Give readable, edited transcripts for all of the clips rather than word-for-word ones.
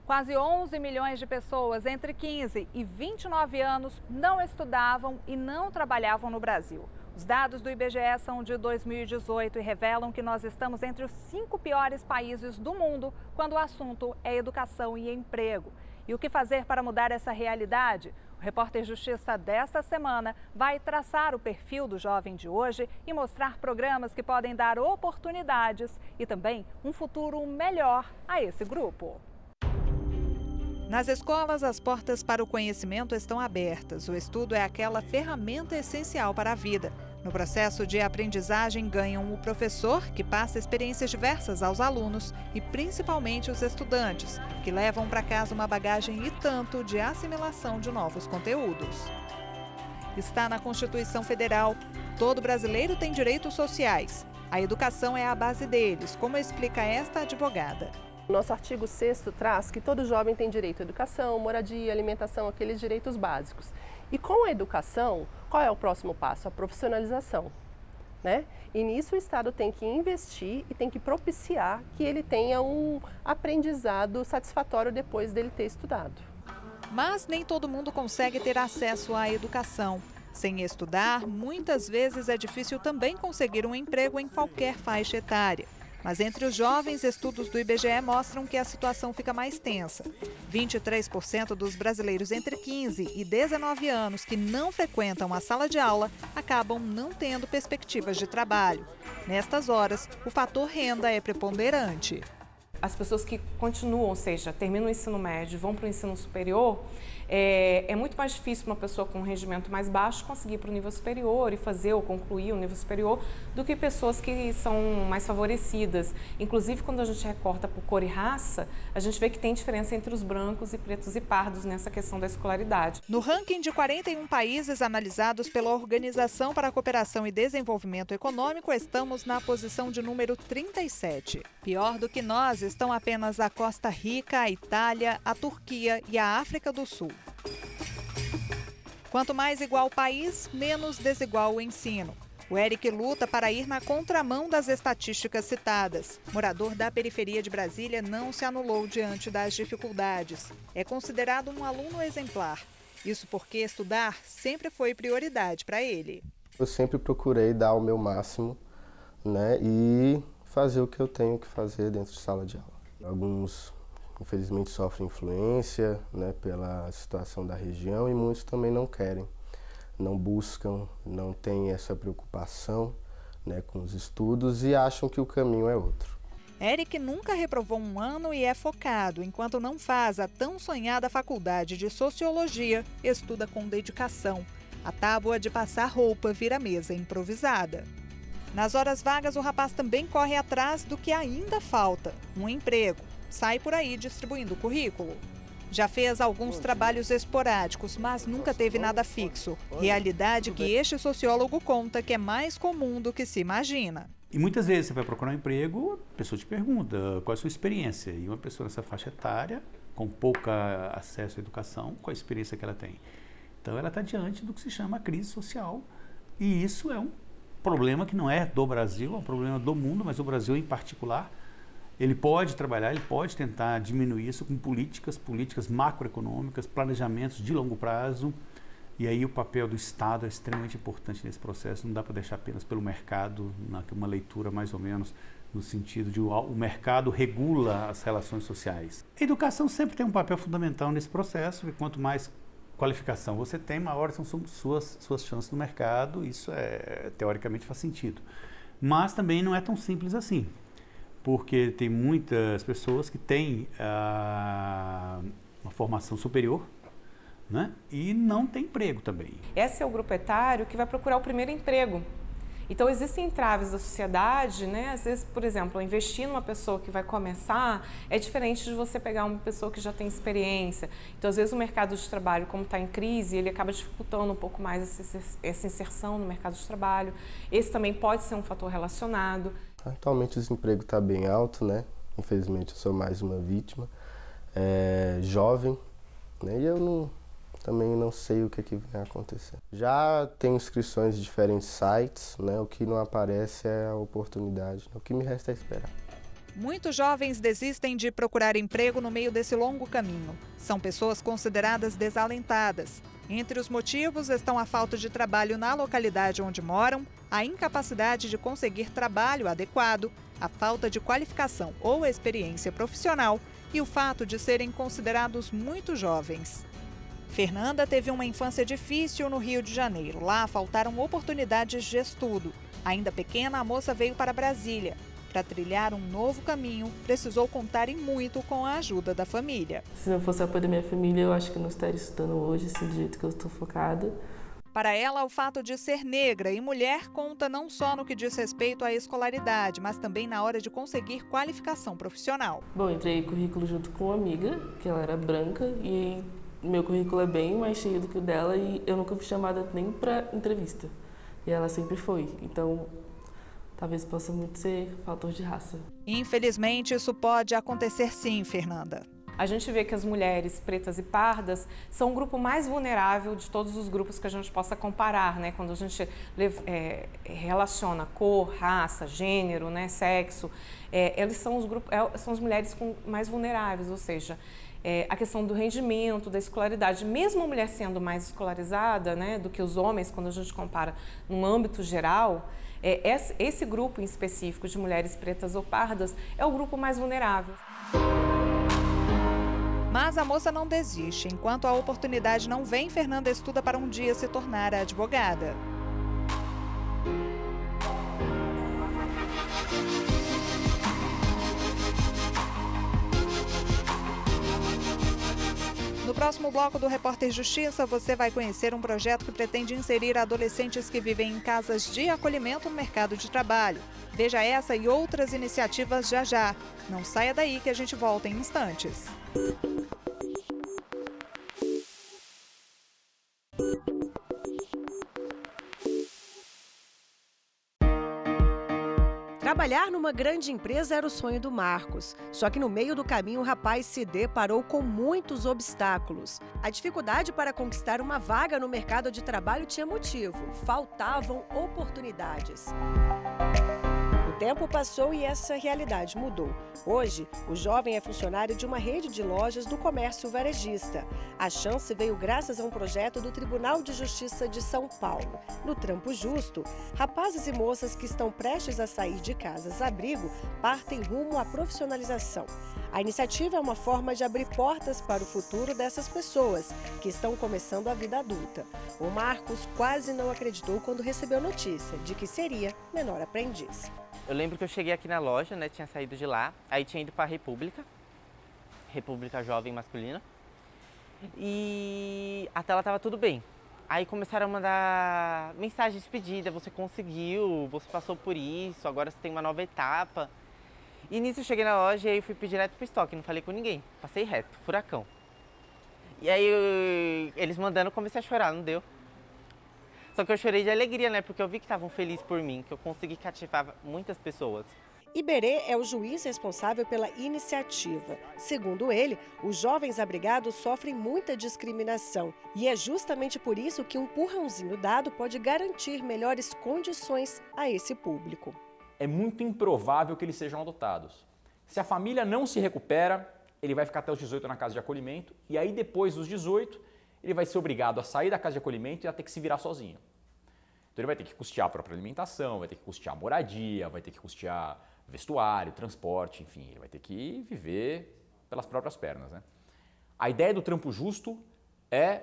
Quase 11 milhões de pessoas entre 15 e 29 anos não estudavam e não trabalhavam no Brasil. Os dados do IBGE são de 2018 e revelam que nós estamos entre os 5 piores países do mundo quando o assunto é educação e emprego. E o que fazer para mudar essa realidade? O Repórter Justiça desta semana vai traçar o perfil do jovem de hoje e mostrar programas que podem dar oportunidades e também um futuro melhor a esse grupo. Nas escolas, as portas para o conhecimento estão abertas. O estudo é aquela ferramenta essencial para a vida. No processo de aprendizagem, ganham o professor, que passa experiências diversas aos alunos, e principalmente os estudantes, que levam para casa uma bagagem e tanto de assimilação de novos conteúdos. Está na Constituição Federal. Todo brasileiro tem direitos sociais. A educação é a base deles, como explica esta advogada. O nosso artigo 6º traz que todo jovem tem direito à educação, moradia, alimentação, aqueles direitos básicos. E com a educação, qual é o próximo passo? A profissionalização, né? E nisso o Estado tem que investir e tem que propiciar que ele tenha um aprendizado satisfatório depois dele ter estudado. Mas nem todo mundo consegue ter acesso à educação. Sem estudar, muitas vezes é difícil também conseguir um emprego em qualquer faixa etária. Mas entre os jovens, estudos do IBGE mostram que a situação fica mais tensa. 23% dos brasileiros entre 15 e 19 anos que não frequentam a sala de aula acabam não tendo perspectivas de trabalho. Nestas horas, o fator renda é preponderante. As pessoas que continuam, ou seja, terminam o ensino médio e vão para o ensino superior, é muito mais difícil uma pessoa com um rendimento mais baixo conseguir ir para o nível superior e fazer ou concluir o nível superior do que pessoas que são mais favorecidas. Inclusive, quando a gente recorta por cor e raça, a gente vê que tem diferença entre os brancos e pretos e pardos nessa questão da escolaridade. No ranking de 41 países analisados pela Organização para a Cooperação e Desenvolvimento Econômico, estamos na posição de número 37. Pior do que nós estão apenas a Costa Rica, a Itália, a Turquia e a África do Sul. Quanto mais igual o país, menos desigual o ensino. O Eric luta para ir na contramão das estatísticas citadas. Morador da periferia de Brasília, não se anulou diante das dificuldades. É considerado um aluno exemplar. Isso porque estudar sempre foi prioridade para ele. Eu sempre procurei dar o meu máximo, né, e fazer o que eu tenho que fazer dentro de sala de aula. Alguns, infelizmente, sofrem influência, né, pela situação da região e muitos também não querem, não buscam, não têm essa preocupação, né, com os estudos e acham que o caminho é outro. Eric nunca reprovou um ano e é focado. Enquanto não faz a tão sonhada faculdade de Sociologia, estuda com dedicação. A tábua de passar roupa vira mesa improvisada. Nas horas vagas, o rapaz também corre atrás do que ainda falta, um emprego. Sai por aí distribuindo currículo. Já fez alguns trabalhos esporádicos, mas nunca teve nada fixo. Realidade que este sociólogo conta que é mais comum do que se imagina. E muitas vezes você vai procurar um emprego, a pessoa te pergunta qual é a sua experiência. E uma pessoa nessa faixa etária, com pouco acesso à educação, qual a experiência que ela tem? Então ela está diante do que se chama crise social. E isso é um problema que não é do Brasil, é um problema do mundo, mas o Brasil em particular. Ele pode trabalhar, ele pode tentar diminuir isso com políticas macroeconômicas, planejamentos de longo prazo. E aí o papel do Estado é extremamente importante nesse processo. Não dá para deixar apenas pelo mercado, uma leitura mais ou menos no sentido de o mercado regula as relações sociais. A educação sempre tem um papel fundamental nesse processo, e quanto mais qualificação você tem, maiores são suas chances no mercado. Isso teoricamente faz sentido. Mas também não é tão simples assim, porque tem muitas pessoas que têm uma formação superior, né, e não tem emprego também. Esse é o grupo etário que vai procurar o primeiro emprego. Então existem entraves da sociedade, né? Às vezes, por exemplo, investir numa pessoa que vai começar é diferente de você pegar uma pessoa que já tem experiência. Então, às vezes, o mercado de trabalho, como está em crise, ele acaba dificultando um pouco mais essa inserção no mercado de trabalho. Esse também pode ser um fator relacionado. Atualmente o desemprego está bem alto, né? Infelizmente eu sou mais uma vítima. Jovem, né? E eu também não sei o que vem a acontecer. Já tenho inscrições em diferentes sites, né? O que não aparece é a oportunidade. O que me resta é esperar. Muitos jovens desistem de procurar emprego no meio desse longo caminho. São pessoas consideradas desalentadas. Entre os motivos estão a falta de trabalho na localidade onde moram, a incapacidade de conseguir trabalho adequado, a falta de qualificação ou experiência profissional e o fato de serem considerados muito jovens. Fernanda teve uma infância difícil no Rio de Janeiro. Lá faltaram oportunidades de estudo. Ainda pequena, a moça veio para Brasília. Para trilhar um novo caminho, precisou contar em muito com a ajuda da família. Se não fosse o apoio da minha família, eu acho que eu não estaria estudando hoje, assim, do jeito que eu estou focada. Para ela, o fato de ser negra e mulher conta não só no que diz respeito à escolaridade, mas também na hora de conseguir qualificação profissional. Bom, entrei em currículo junto com uma amiga, que ela era branca, e meu currículo é bem mais cheio do que o dela e eu nunca fui chamada nem para entrevista. E ela sempre foi, então talvez possa muito ser fator de raça. Infelizmente, isso pode acontecer sim, Fernanda. A gente vê que as mulheres pretas e pardas são o grupo mais vulnerável de todos os grupos que a gente possa comparar, né? Quando a gente relaciona cor, raça, gênero, né? Sexo, eles são são as mulheres mais vulneráveis, ou seja, a questão do rendimento, da escolaridade. Mesmo a mulher sendo mais escolarizada, né, do que os homens, quando a gente compara num âmbito geral, esse grupo em específico de mulheres pretas ou pardas é o grupo mais vulnerável. Mas a moça não desiste. Enquanto a oportunidade não vem, Fernanda estuda para um dia se tornar advogada. No próximo bloco do Repórter Justiça, você vai conhecer um projeto que pretende inserir adolescentes que vivem em casas de acolhimento no mercado de trabalho. Veja essa e outras iniciativas já já. Não saia daí que a gente volta em instantes. Trabalhar numa grande empresa era o sonho do Marcos. Só que no meio do caminho o rapaz se deparou com muitos obstáculos. A dificuldade para conquistar uma vaga no mercado de trabalho tinha motivo: faltavam oportunidades. O tempo passou e essa realidade mudou. Hoje, o jovem é funcionário de uma rede de lojas do comércio varejista. A chance veio graças a um projeto do Tribunal de Justiça de São Paulo. No Trampo Justo, rapazes e moças que estão prestes a sair de casas-abrigo partem rumo à profissionalização. A iniciativa é uma forma de abrir portas para o futuro dessas pessoas que estão começando a vida adulta. O Marcos quase não acreditou quando recebeu a notícia de que seria menor aprendiz. Eu lembro que eu cheguei aqui na loja, né, tinha saído de lá, aí tinha ido para a República Jovem Masculina, e até lá estava tudo bem. Aí começaram a mandar mensagem de despedida: você conseguiu, você passou por isso, agora você tem uma nova etapa. E nisso eu cheguei na loja e aí fui direto pro estoque, não falei com ninguém, passei reto, furacão. E aí eles mandando, eu comecei a chorar, não deu. Só que eu chorei de alegria, né? Porque eu vi que estavam felizes por mim, que eu consegui cativar muitas pessoas. Iberê é o juiz responsável pela iniciativa. Segundo ele, os jovens abrigados sofrem muita discriminação. E é justamente por isso que um empurrãozinho dado pode garantir melhores condições a esse público. É muito improvável que eles sejam adotados. Se a família não se recupera, ele vai ficar até os 18 na casa de acolhimento, e aí depois dos 18, ele vai ser obrigado a sair da casa de acolhimento e a ter que se virar sozinho. Então ele vai ter que custear a própria alimentação, vai ter que custear moradia, vai ter que custear vestuário, transporte, enfim, ele vai ter que viver pelas próprias pernas, né? A ideia do Trampo Justo é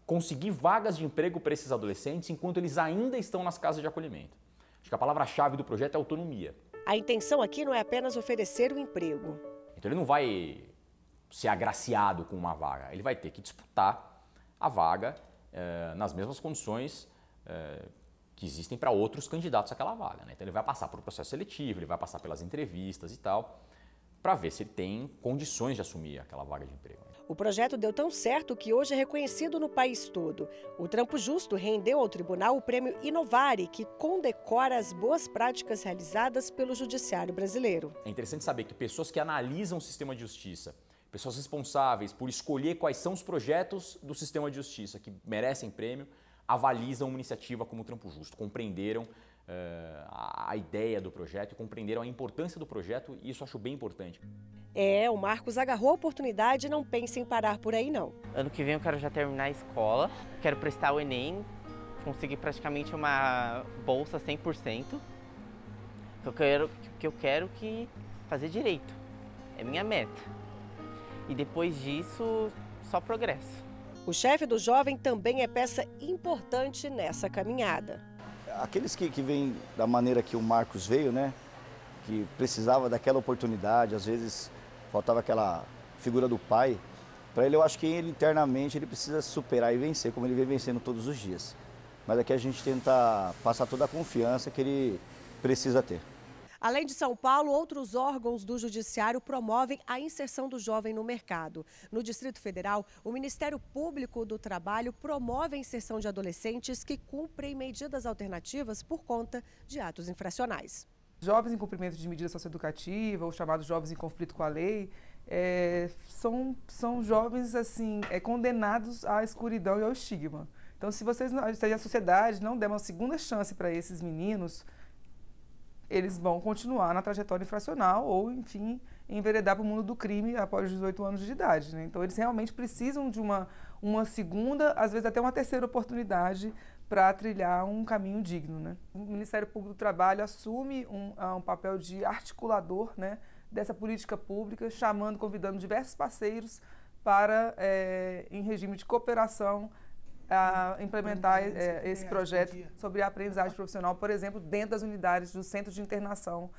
conseguir vagas de emprego para esses adolescentes enquanto eles ainda estão nas casas de acolhimento. Acho que a palavra-chave do projeto é autonomia. A intenção aqui não é apenas oferecer um emprego. Então ele não vai ser agraciado com uma vaga, ele vai ter que disputar a vaga nas mesmas condições que existem para outros candidatos àquela vaga, né? Então ele vai passar por um processo seletivo, ele vai passar pelas entrevistas e tal, para ver se ele tem condições de assumir aquela vaga de emprego. O projeto deu tão certo que hoje é reconhecido no país todo. O Trampo Justo rendeu ao tribunal o prêmio Inovare, que condecora as boas práticas realizadas pelo judiciário brasileiro. É interessante saber que pessoas que analisam o sistema de justiça pessoas responsáveis por escolher quais são os projetos do sistema de justiça que merecem prêmio, avalizam uma iniciativa como o Trampo Justo, compreenderam a ideia do projeto e compreenderam a importância do projeto, e isso eu acho bem importante. O Marcos agarrou a oportunidade e não pensa em parar por aí não. Ano que vem eu quero já terminar a escola, quero prestar o Enem, conseguir praticamente uma bolsa 100%, que eu quero fazer direito, é minha meta. E depois disso, só progresso. O chefe do jovem também é peça importante nessa caminhada. Aqueles que vêm da maneira que o Marcos veio, né, que precisava daquela oportunidade, às vezes faltava aquela figura do pai, para ele eu acho que ele internamente ele precisa superar e vencer, como ele vem vencendo todos os dias. Mas aqui a gente tenta passar toda a confiança que ele precisa ter. Além de São Paulo, outros órgãos do Judiciário promovem a inserção do jovem no mercado. No Distrito Federal, o Ministério Público do Trabalho promove a inserção de adolescentes que cumprem medidas alternativas por conta de atos infracionais. Jovens em cumprimento de medida socioeducativa, ou chamados jovens em conflito com a lei, são jovens assim, condenados à escuridão e ao estigma. Então, se a sociedade não der uma segunda chance para esses meninos, eles vão continuar na trajetória infracional ou, enfim, enveredar para o mundo do crime após os 18 anos de idade, né? Então, eles realmente precisam de uma segunda, às vezes até uma terceira oportunidade para trilhar um caminho digno, né? O Ministério Público do Trabalho assume um papel de articulador, né, dessa política pública, convidando diversos parceiros para, em regime de cooperação, a implementar esse projeto sobre a aprendizagem profissional, por exemplo, dentro das unidades do Centro de Internação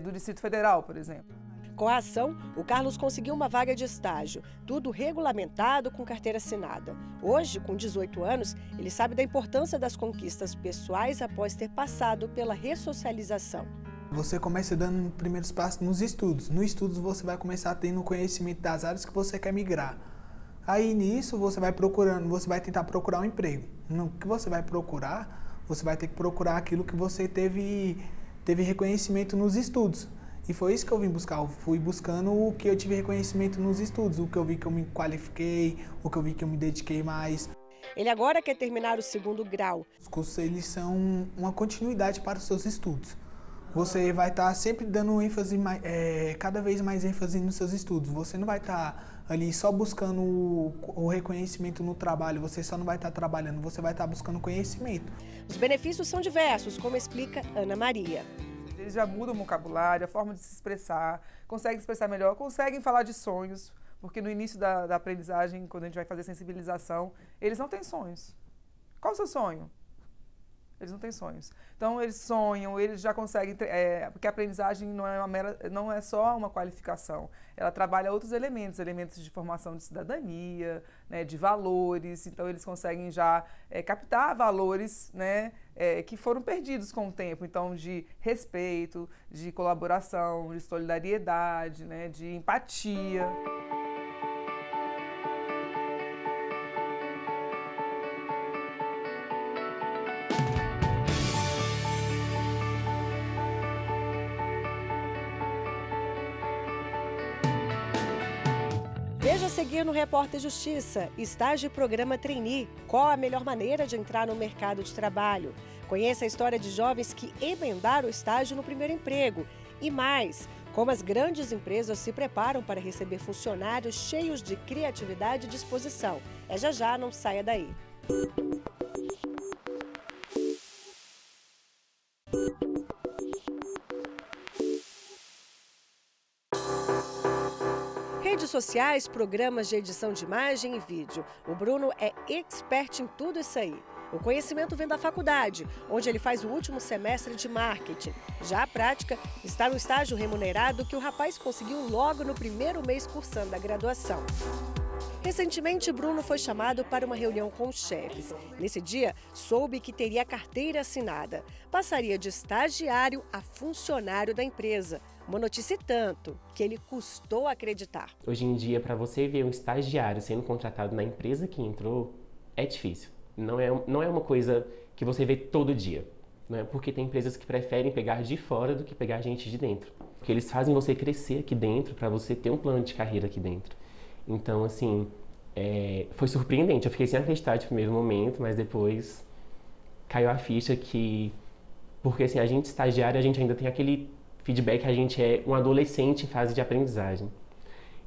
do Distrito Federal, por exemplo. Com a ação, o Carlos conseguiu uma vaga de estágio, tudo regulamentado com carteira assinada. Hoje, com 18 anos, ele sabe da importância das conquistas pessoais após ter passado pela ressocialização. Você começa dando primeiros passos nos estudos. No estudos você vai começar tendo conhecimento das áreas que você quer migrar. Aí nisso você vai tentar procurar um emprego. No que você vai procurar, você vai ter que procurar aquilo que você teve reconhecimento nos estudos. E foi isso que eu vim buscar. Eu fui buscando o que eu tive reconhecimento nos estudos, o que eu vi que eu me qualifiquei, o que eu vi que eu me dediquei mais. Ele agora quer terminar o 2º grau. Os cursos eles são uma continuidade para os seus estudos. Você vai estar sempre dando ênfase, cada vez mais ênfase nos seus estudos. Você não vai estar ali só buscando o reconhecimento no trabalho, você só não vai estar trabalhando, você vai estar buscando conhecimento. Os benefícios são diversos, como explica Ana Maria. Eles já mudam o vocabulário, a forma de se expressar, conseguem expressar melhor, conseguem falar de sonhos, porque no início da aprendizagem, quando a gente vai fazer sensibilização, eles não têm sonhos. Qual o seu sonho? Eles não têm sonhos. Então, eles sonham, eles já conseguem... porque a aprendizagem não é só uma qualificação. Ela trabalha outros elementos de formação de cidadania, né, de valores. Então, eles conseguem já captar valores, né, que foram perdidos com o tempo. Então, de respeito, de colaboração, de solidariedade, né, de empatia. Veja a seguir no Repórter Justiça, estágio e programa Trainee. Qual a melhor maneira de entrar no mercado de trabalho? Conheça a história de jovens que emendaram o estágio no primeiro emprego. E mais, como as grandes empresas se preparam para receber funcionários cheios de criatividade e disposição. É já, não saia daí. Redes sociais, programas de edição de imagem e vídeo. O Bruno é expert em tudo isso aí. O conhecimento vem da faculdade, onde ele faz o último semestre de marketing. Já a prática está no estágio remunerado que o rapaz conseguiu logo no primeiro mês cursando a graduação. Recentemente, Bruno foi chamado para uma reunião com os chefes. Nesse dia, soube que teria a carteira assinada. Passaria de estagiário a funcionário da empresa. Uma notícia tanto que ele custou acreditar. Hoje em dia, para você ver um estagiário sendo contratado na empresa que entrou, é difícil. Não é uma coisa que você vê todo dia. Né? Porque tem empresas que preferem pegar de fora do que pegar gente de dentro. Porque eles fazem você crescer aqui dentro para você ter um plano de carreira aqui dentro. Então, assim, foi surpreendente. Eu fiquei sem acreditar de primeiro momento, mas depois caiu a ficha que... Porque, assim, a gente estagiário, a gente ainda tem aquele feedback que a gente é um adolescente em fase de aprendizagem.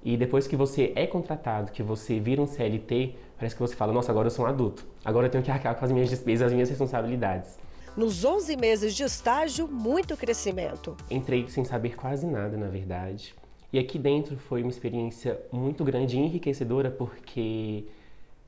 E depois que você é contratado, que você vira um CLT, parece que você fala, nossa, agora eu sou um adulto. Agora eu tenho que arcar com as minhas despesas, as minhas responsabilidades. Nos 11 meses de estágio, muito crescimento. Entrei sem saber quase nada, na verdade. E aqui dentro foi uma experiência muito grande e enriquecedora, porque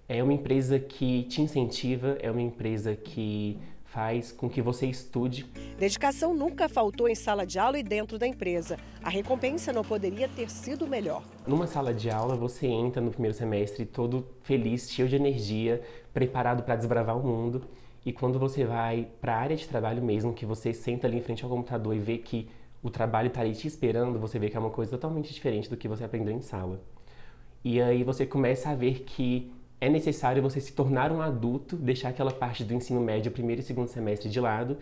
é uma empresa que te incentiva, é uma empresa que faz com que você estude. Dedicação nunca faltou em sala de aula e dentro da empresa. A recompensa não poderia ter sido melhor. Numa sala de aula, você entra no primeiro semestre todo feliz, cheio de energia, preparado para desbravar o mundo. E quando você vai para a área de trabalho mesmo, que você senta ali em frente ao computador e vê que o trabalho está ali te esperando, você vê que é uma coisa totalmente diferente do que você aprendeu em sala. E aí você começa a ver que é necessário você se tornar um adulto, deixar aquela parte do ensino médio, primeiro e segundo semestre de lado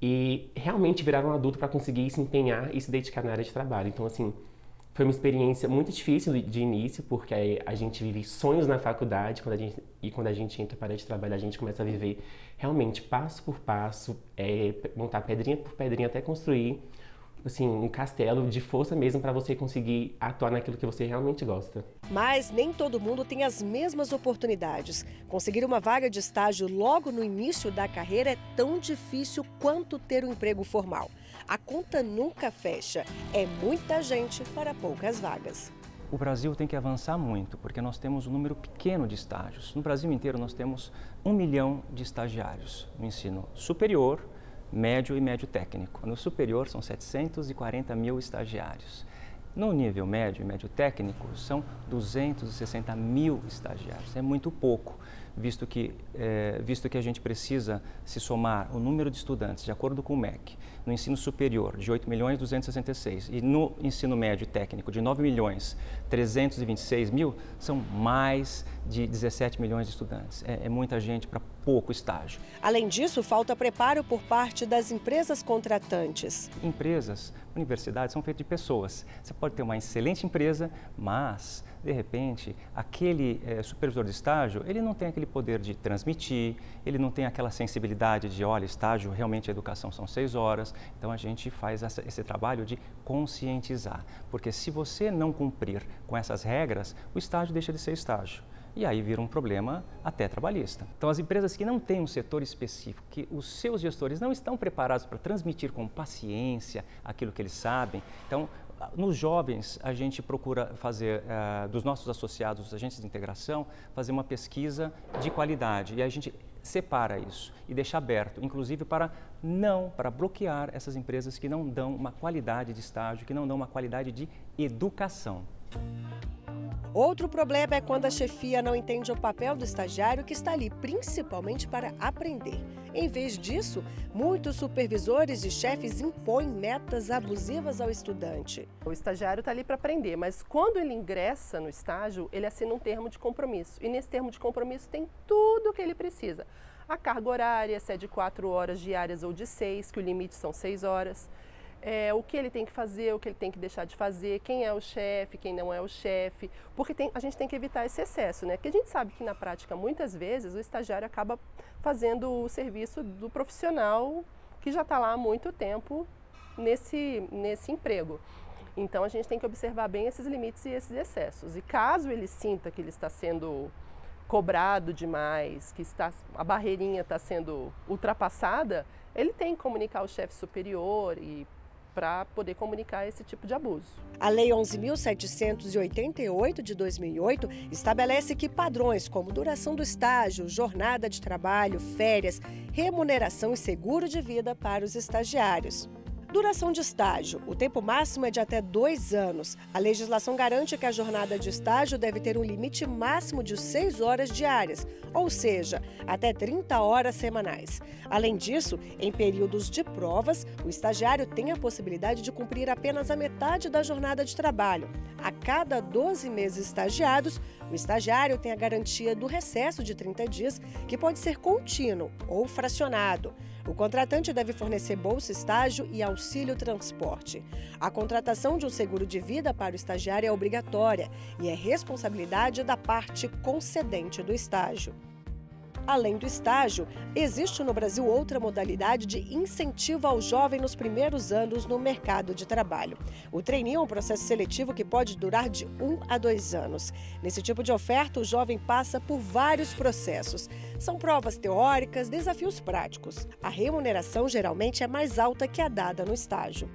e realmente virar um adulto para conseguir se empenhar e se dedicar na área de trabalho. Então, assim, foi uma experiência muito difícil de início, porque a gente vive sonhos na faculdade quando a gente entra para a área de trabalho, a gente começa a viver realmente passo por passo, montar pedrinha por pedrinha até construir assim, um castelo de força mesmo para você conseguir atuar naquilo que você realmente gosta. Mas nem todo mundo tem as mesmas oportunidades. Conseguir uma vaga de estágio logo no início da carreira é tão difícil quanto ter um emprego formal. A conta nunca fecha. É muita gente para poucas vagas. O Brasil tem que avançar muito, porque nós temos um número pequeno de estágios. No Brasil inteiro nós temos 1 milhão de estagiários no ensino superior, médio e médio técnico. No superior são 740 mil estagiários. No nível médio e médio técnico são 260 mil estagiários. É muito pouco, visto que a gente precisa se somar o número de estudantes, de acordo com o MEC, no ensino superior de 8.266 e no ensino médio e técnico de 9.326.000, são mais de 17 milhões de estudantes. É muita gente para pouco estágio. Além disso, falta preparo por parte das empresas contratantes. Empresas, universidades são feitas de pessoas. Você pode ter uma excelente empresa, mas, de repente, aquele supervisor de estágio, ele não tem aquele poder de transmitir, ele não tem aquela sensibilidade de, olha, estágio, realmente a educação são 6 horas. Então, a gente faz esse trabalho de conscientizar, porque se você não cumprir com essas regras, o estágio deixa de ser estágio. E aí vira um problema até trabalhista. Então, as empresas que não têm um setor específico, que os seus gestores não estão preparados para transmitir com paciência aquilo que eles sabem. Então, nos jovens, a gente procura fazer, dos nossos associados, os agentes de integração, fazer uma pesquisa de qualidade. E a gente separa isso e deixa aberto, inclusive para bloquear essas empresas que não dão uma qualidade de estágio, que não dão uma qualidade de educação. Outro problema é quando a chefia não entende o papel do estagiário que está ali principalmente para aprender. Em vez disso, muitos supervisores e chefes impõem metas abusivas ao estudante. O estagiário está ali para aprender, mas quando ele ingressa no estágio, ele assina um termo de compromisso. E nesse termo de compromisso tem tudo o que ele precisa. A carga horária, se é de 4 horas diárias ou de 6, que o limite são 6 horas. O que ele tem que fazer, o que ele tem que deixar de fazer, quem é o chefe, quem não é o chefe, porque a gente tem que evitar esse excesso, né? Porque a gente sabe que na prática, muitas vezes, o estagiário acaba fazendo o serviço do profissional que já está lá há muito tempo nesse emprego. Então, a gente tem que observar bem esses limites e esses excessos. E caso ele sinta que ele está sendo cobrado demais, que a barreirinha está sendo ultrapassada, ele tem que comunicar ao chefe superior e para poder comunicar esse tipo de abuso. A Lei 11.788 de 2008 estabelece que padrões como duração do estágio, jornada de trabalho, férias, remuneração e seguro de vida para os estagiários. Duração de estágio. O tempo máximo é de até 2 anos. A legislação garante que a jornada de estágio deve ter um limite máximo de 6 horas diárias, ou seja, até 30 horas semanais. Além disso, em períodos de provas, o estagiário tem a possibilidade de cumprir apenas a metade da jornada de trabalho. A cada 12 meses estagiados, O estagiário tem a garantia do recesso de 30 dias, que pode ser contínuo ou fracionado. O contratante deve fornecer bolsa estágio e auxílio transporte. A contratação de um seguro de vida para o estagiário é obrigatória e é responsabilidade da parte concedente do estágio. Além do estágio, existe no Brasil outra modalidade de incentivo ao jovem nos primeiros anos no mercado de trabalho. O trainee é um processo seletivo que pode durar de 1 a 2 anos. Nesse tipo de oferta, o jovem passa por vários processos. São provas teóricas, desafios práticos. A remuneração geralmente é mais alta que a dada no estágio.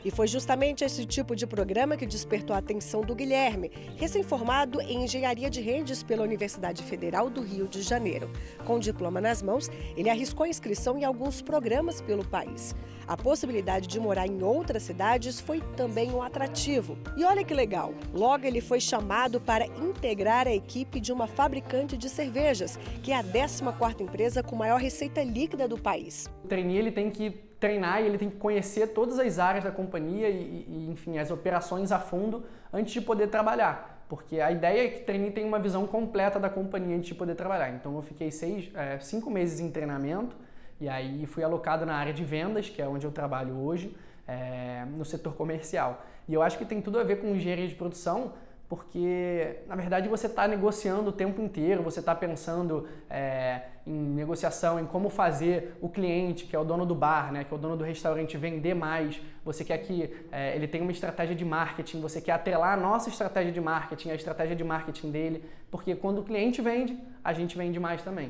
E foi justamente esse tipo de programa que despertou a atenção do Guilherme, recém-formado em Engenharia de Redes pela Universidade Federal do Rio de Janeiro. Com o diploma nas mãos, ele arriscou a inscrição em alguns programas pelo país. A possibilidade de morar em outras cidades foi também um atrativo. E olha que legal, logo ele foi chamado para integrar a equipe de uma fabricante de cervejas, que é a 14ª empresa com maior receita líquida do país. O trainee ele tem que treinar e ele tem que conhecer todas as áreas da companhia e enfim, as operações a fundo antes de poder trabalhar. Porque a ideia é que o trainee tenha uma visão completa da companhia antes de poder trabalhar. Então eu fiquei 5 meses em treinamento e aí fui alocado na área de vendas, que é onde eu trabalho hoje, no setor comercial. E eu acho que tem tudo a ver com engenharia de produção, porque, na verdade, você está negociando o tempo inteiro, você está pensando em negociação, em como fazer o cliente, que é o dono do bar, né, que é o dono do restaurante, vender mais. Você quer que ele tenha uma estratégia de marketing, você quer atrelar a nossa estratégia de marketing, a estratégia de marketing dele, porque quando o cliente vende, a gente vende mais também.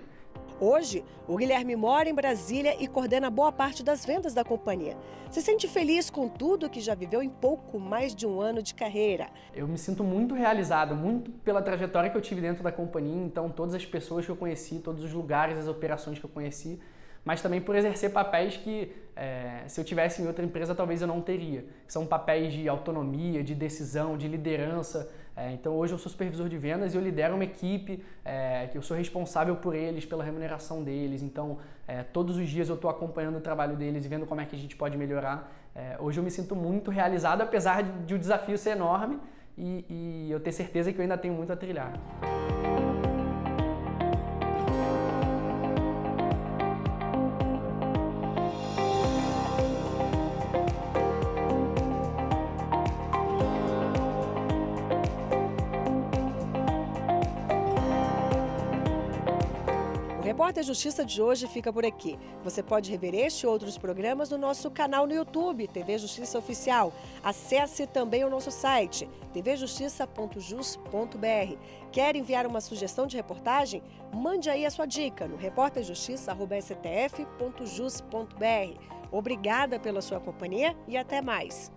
Hoje, o Guilherme mora em Brasília e coordena boa parte das vendas da companhia. Se sente feliz com tudo que já viveu em pouco mais de 1 ano de carreira. Eu me sinto muito realizado, muito pela trajetória que eu tive dentro da companhia, então todas as pessoas que eu conheci, todos os lugares, as operações que eu conheci, mas também por exercer papéis que, se eu tivesse em outra empresa, talvez eu não teria. São papéis de autonomia, de decisão, de liderança. Então hoje eu sou supervisor de vendas e eu lidero uma equipe que eu sou responsável por eles, pela remuneração deles. Então todos os dias eu estou acompanhando o trabalho deles e vendo como é que a gente pode melhorar. Hoje eu me sinto muito realizado, apesar de o desafio ser enorme e eu ter certeza que eu ainda tenho muito a trilhar. O Repórter Justiça de hoje fica por aqui. Você pode rever este e outros programas no nosso canal no YouTube, TV Justiça Oficial. Acesse também o nosso site, tvjustiça.jus.br. Quer enviar uma sugestão de reportagem? Mande aí a sua dica no repórterjustiça@stf.jus.br. Obrigada pela sua companhia e até mais.